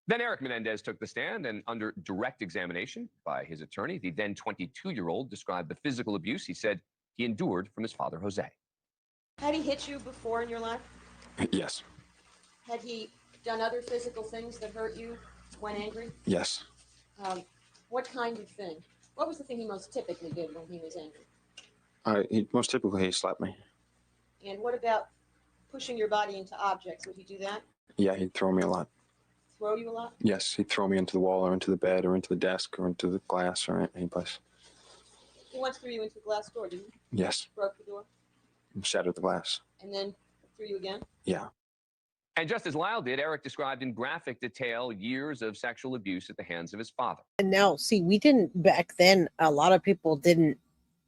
Then Erik Menendez took the stand, and under direct examination by his attorney, the then 22-year-old described the physical abuse he said he endured from his father, Jose. Had he hit you before in your life? Yes. Had he done other physical things that hurt you when angry? Yes. What kind of thing? What was the thing he most typically did when he was angry? Most typically, he slapped me. And what about pushing your body into objects? Would he do that? Yeah, he'd throw me a lot. Throw you a lot? Yes, he'd throw me into the wall or into the bed or into the desk or into the glass or any place. He once threw you into a glass door, didn't he? Yes. Broke the door? Shattered the glass. And then threw you again? Yeah. And just as Lyle did, Erik described in graphic detail years of sexual abuse at the hands of his father. And now, see, we didn't back then, a lot of people didn't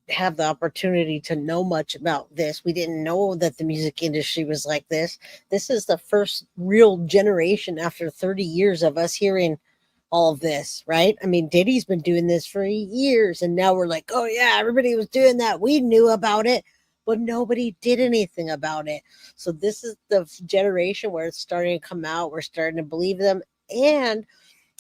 have the opportunity to know much about this. We didn't know that the music industry was like this. This is the first real generation after 30 years of us hearing all of this, right? I mean, Diddy's been doing this for years, and now we're like, oh yeah, everybody was doing that. We knew about it, but nobody did anything about it. So this is the generation where it's starting to come out. We're starting to believe them. And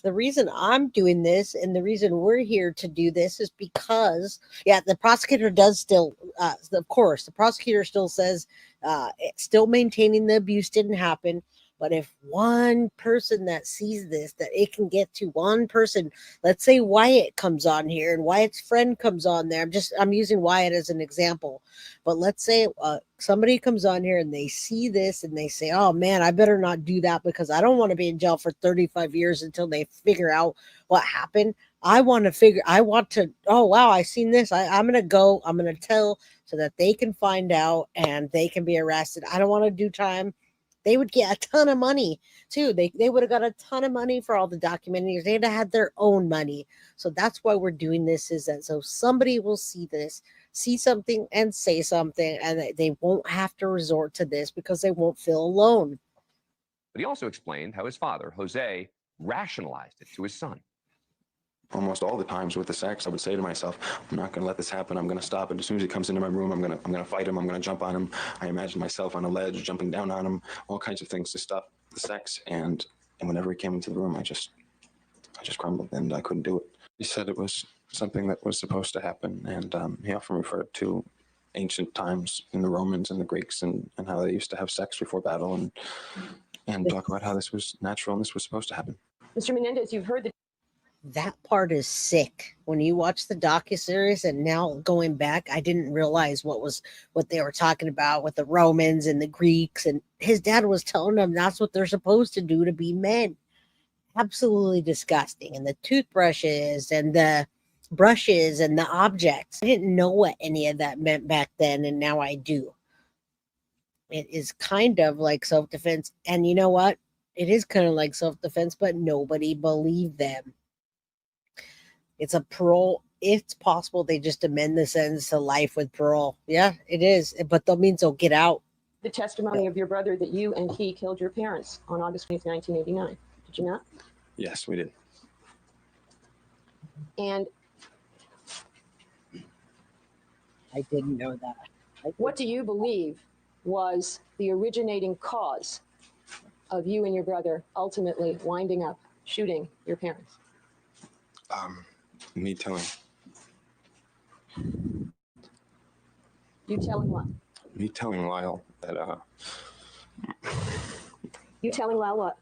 the reason I'm doing this and the reason we're here to do this is because, the prosecutor does still, of course, the prosecutor still says, it's still maintaining the abuse didn't happen. But if one person that sees this, that it can get to one person, let's say Wyatt comes on here and Wyatt's friend comes on there. I'm using Wyatt as an example, but let's say somebody comes on here and they see this and they say, oh man, I better not do that because I don't want to be in jail for 35 years until they figure out what happened. Oh wow, I seen this. I'm going to tell so that they can find out and they can be arrested. I don't want to do time. They would get a ton of money too. They would have got a ton of money for all the documentaries. They'd have had their own money. So that's why we're doing this, is that so somebody will see this, see something and say something, and they won't have to resort to this because they won't feel alone. But he also explained how his father, Jose, rationalized it to his son. Almost all the times with the sex, I would say to myself, I'm not going to let this happen. I'm going to stop it. As soon as he comes into my room, I'm going to fight him. I'm going to jump on him. I imagine myself on a ledge, jumping down on him, all kinds of things to stop the sex. And whenever he came into the room, I just crumbled and I couldn't do it. He said it was something that was supposed to happen. And he often referred to ancient times in the Romans and the Greeks and how they used to have sex before battle and talk about how this was natural and this was supposed to happen. Mr. Menendez, you've heard that part is sick. When you watch the docuseries and now going back, I didn't realize what they were talking about with the Romans and the Greeks. And his dad was telling them that's what they're supposed to do to be men. Absolutely disgusting. And the toothbrushes and the brushes and the objects. I didn't know what any of that meant back then, and now I do. It is kind of like self-defense. And you know what? It is kind of like self-defense, but nobody believed them. It's a parole. It's possible they just amend the sentence to life with parole. Yeah, it is. But that means they'll get out. the testimony of your brother that you and he killed your parents on August 20th, 1989. Did you not? Yes, we did. And I didn't know that. what do you believe was the originating cause of you and your brother ultimately winding up shooting your parents? Me telling. You telling what? Me telling Lyle that, You telling Lyle what?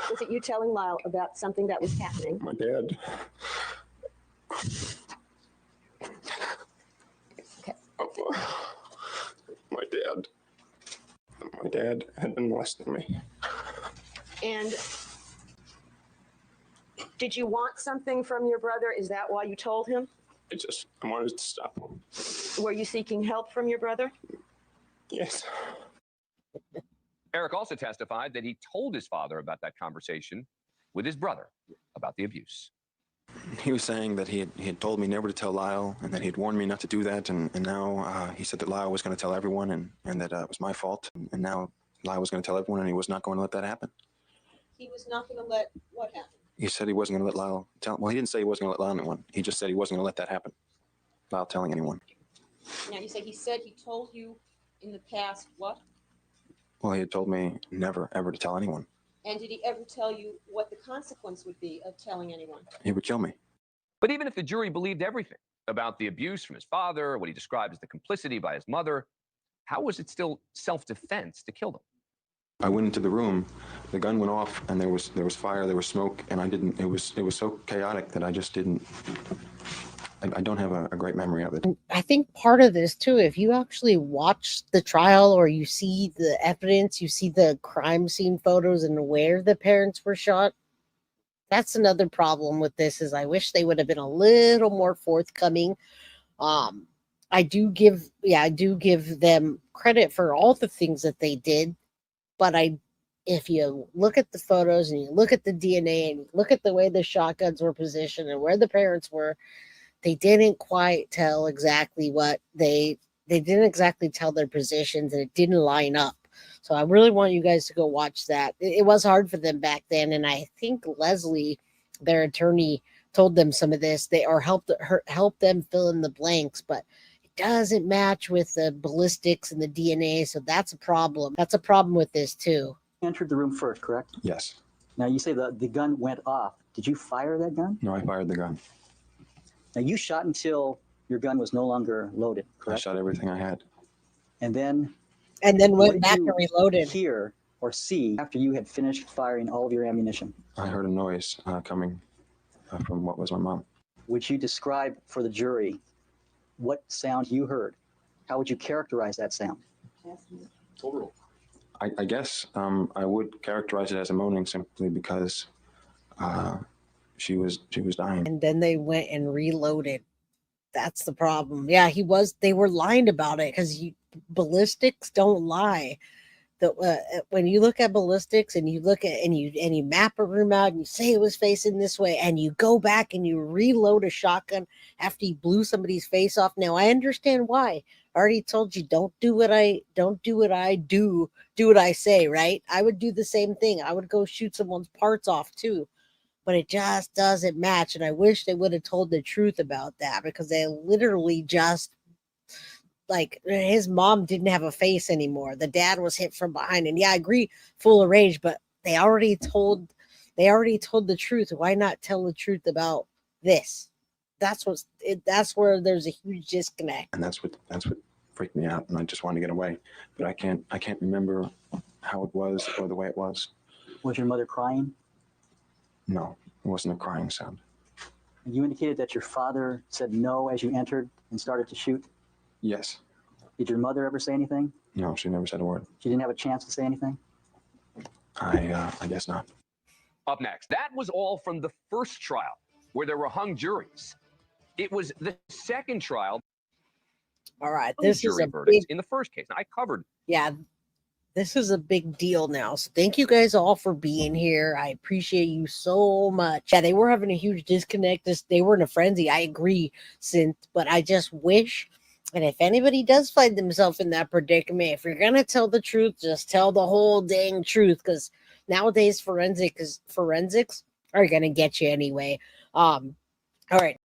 Was it you telling Lyle about something that was happening? my dad. Okay. My dad had been molesting me. And did you want something from your brother? Is that why you told him? I wanted to stop him. Were you seeking help from your brother? Yes. Erik also testified that he told his father about that conversation with his brother about the abuse. He was saying that he had told me never to tell Lyle and that he had warned me not to do that. And now he said that Lyle was going to tell everyone and that it was my fault. And now Lyle was going to tell everyone and he was not going to let that happen. He was not going to let what happen? He said he wasn't going to let Lyle tell. Well, he didn't say he wasn't going to let Lyle anyone. He just said he wasn't going to let that happen. Lyle telling anyone. Now you say he said he told you in the past what? Well, he had told me never, ever to tell anyone. And did he ever tell you what the consequence would be of telling anyone? He would kill me. But even if the jury believed everything about the abuse from his father, what he described as the complicity by his mother, how was it still self-defense to kill them? I went into the room, the gun went off, and there was fire, there was smoke, and I didn't. It was so chaotic that I just didn't. I don't have a great memory of it. I think part of this too, if you actually watch the trial or you see the evidence, you see the crime scene photos and where the parents were shot, that's another problem with this. Is I wish they would have been a little more forthcoming. I do give them credit for all the things that they did, but if you look at the photos and you look at the DNA and you look at the way the shotguns were positioned and where the parents were, they didn't quite tell exactly what they didn't exactly tell their positions, and it didn't line up. So I really want you guys to go watch that. It was hard for them back then, and I think Leslie, their attorney, told them some of this. They helped them fill in the blanks, but it doesn't match with the ballistics and the DNA. So that's a problem. That's a problem with this too. You entered the room first, correct? Yes. Now you say the gun went off. Did you fire that gun? No, I fired the gun. Now you shot until your gun was no longer loaded, I correct? shot everything I had. And then Went what back did and you reloaded. hear or see after you had finished firing all of your ammunition? I heard a noise coming from what was my mom. Would you describe for the jury what sound you heard? How would you characterize that sound? I guess I would characterize it as a moaning simply because she was dying. And then they went and reloaded. That's the problem. Yeah, they were lying about it because ballistics don't lie. When you look at ballistics and you look at and you map a room out and you say it was facing this way and you go back and you reload a shotgun after you blew somebody's face off. Now I understand why. I already told you don't do what I do what I say, right? I would do the same thing. I would go shoot someone's parts off too. But it just doesn't match. And I wish they would have told the truth about that, because they literally just, like, his mom didn't have a face anymore. The dad was hit from behind. And yeah, I agree, full of rage, but they already told the truth. Why not tell the truth about this? That's where there's a huge disconnect. And that's what freaked me out, and I just wanted to get away. But I can't remember how it was or the way it was. Was your mother crying? No, it wasn't a crying sound. You indicated that your father said no as you entered and started to shoot. Yes. Did your mother ever say anything? No, she never said a word. She didn't have a chance to say anything? I guess not. Up next, that was all from the first trial, where there were hung juries. It was the second trial. All right, this is jury a verdicts big, in the first case. Now, I covered. yeah, this is a big deal now. So thank you guys all for being here. I appreciate you so much. Yeah, they were having a huge disconnect. They were in a frenzy. I agree, but I just wish, and if anybody does find themselves in that predicament, if you're going to tell the truth, just tell the whole dang truth, because nowadays forensics are going to get you anyway. All right.